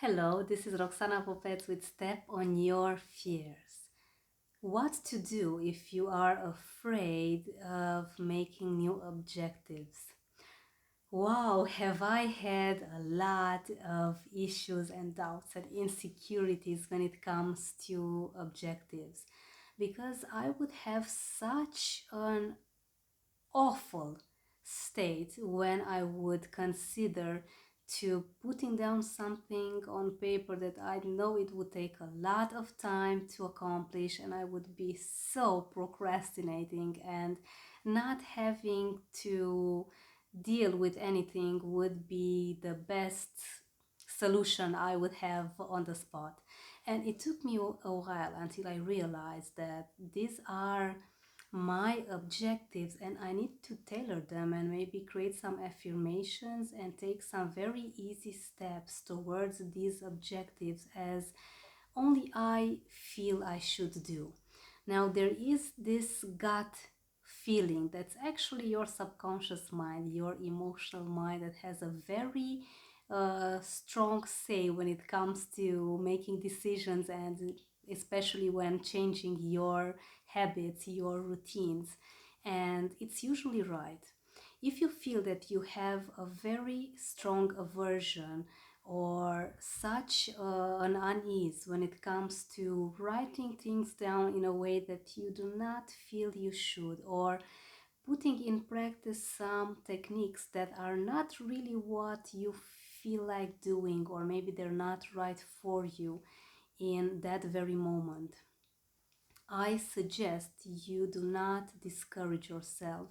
Hello, this is Roxana with Step on Your Fears. What to do if you are afraid of making new objectives? Wow, have I had a lot of issues and doubts and insecurities when it comes to objectives because I would have such an awful state when I would consider to putting down something on paper that I know it would take a lot of time to accomplish, and I would be so procrastinating, and not having to deal with anything would be the best solution I would have on the spot. And it took me a while until I realized that these are my objectives and I need to tailor them and maybe create some affirmations and take some very easy steps towards these objectives as only I feel I should do. Now, there is this gut feeling that's actually your subconscious mind, your emotional mind, that has a very strong say when it comes to making decisions, and especially when changing your habits, your routines. And it's usually right. If you feel that you have a very strong aversion or such an unease when it comes to writing things down in a way that you do not feel you should, or putting in practice some techniques that are not really what you feel like doing, or maybe they're not right for you in that very moment, I suggest you do not discourage yourself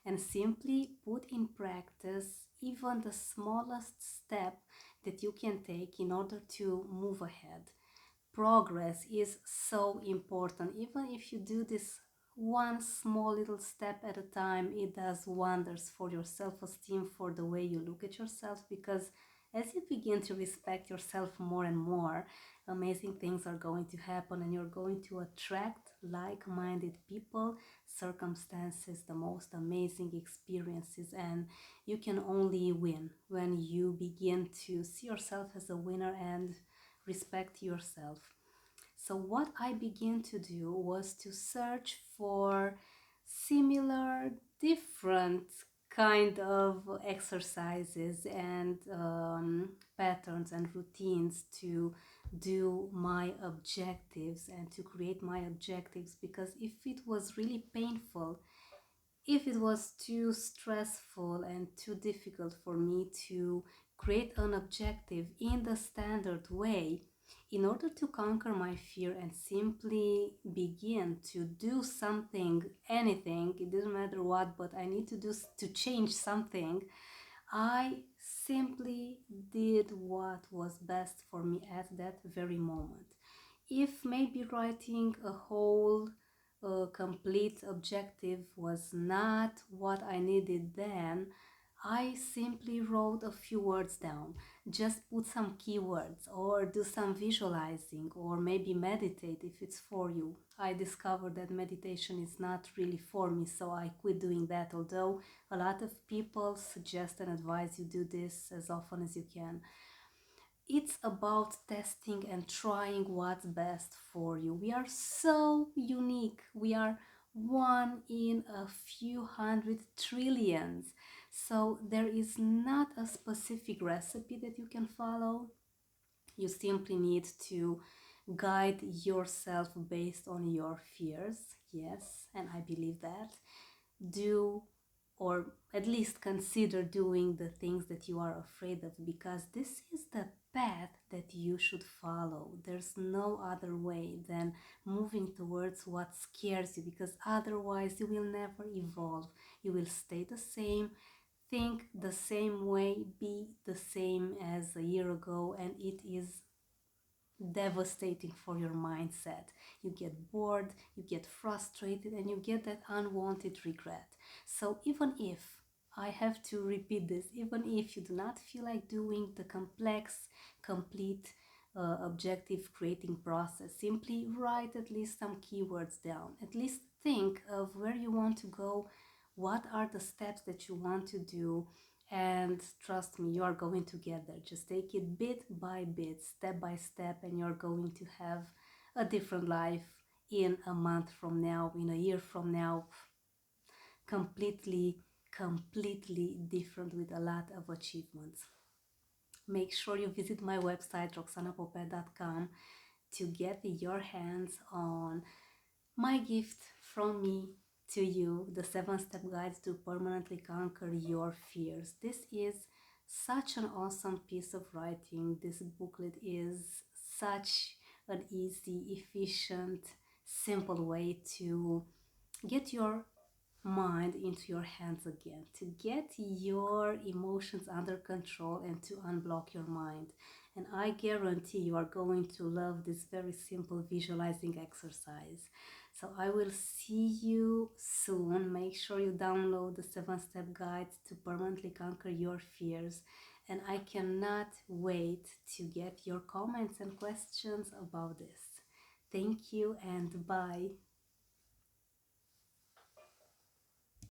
and simply put in practice even the smallest step that you can take in order to move ahead. Progress is so important. Even if you do this one small little step at a time, it does wonders for your self-esteem, for the way you look at yourself, because as you begin to respect yourself more and more, amazing things are going to happen and you're going to attract like-minded people, circumstances, the most amazing experiences, and you can only win when you begin to see yourself as a winner and respect yourself. So what I began to do was to search for similar, different kind of exercises and patterns and routines to do my objectives and to create my objectives, because if it was really painful, if it was too stressful and too difficult for me to create an objective in the standard way, in order to conquer my fear and simply begin to do something, anything, it doesn't matter what, but I need to do to change something, I simply did what was best for me at that very moment. If maybe writing a whole complete objective was not what I needed then, I simply wrote a few words down. Just put some keywords or do some visualizing or maybe meditate if it's for you. I discovered that meditation is not really for me, so I quit doing that, although a lot of people suggest and advise you do this as often as you can. It's about testing and trying what's best for you. We are so unique. We are one in a few hundred trillions. So there is not a specific recipe that you can follow. You simply need to guide yourself based on your fears. Yes, and I believe that. Do, or at least consider doing, the things that you are afraid of, because this is the path that you should follow. There's no other way than moving towards what scares you, because otherwise you will never evolve. You will stay the same, think the same way, be the same as a year ago, and it is devastating for your mindset. You get bored, you get frustrated, and you get that unwanted regret. So, even if I have to repeat this, even if you do not feel like doing the complex, complete objective creating process, simply write at least some keywords down. At least think of where you want to go, what are the steps that you want to do, And trust me, you are going to get there. Just take it bit by bit, step by step, and you're going to have a different life in a month from now, in a year from now, completely, completely different with a lot of achievements. Make sure you visit my website, roxanapopet.com, to get your hands on my gift from me to you, the 7-step guide to permanently conquer your fears. This is such an awesome piece of writing. This booklet is such an easy, efficient, simple way to get your mind into your hands again, to get your emotions under control and to unblock your mind. And I guarantee you are going to love this very simple visualizing exercise. So I will see you soon. Make sure you download the 7-step guide to permanently conquer your fears. And I cannot wait to get your comments and questions about this. Thank you and bye.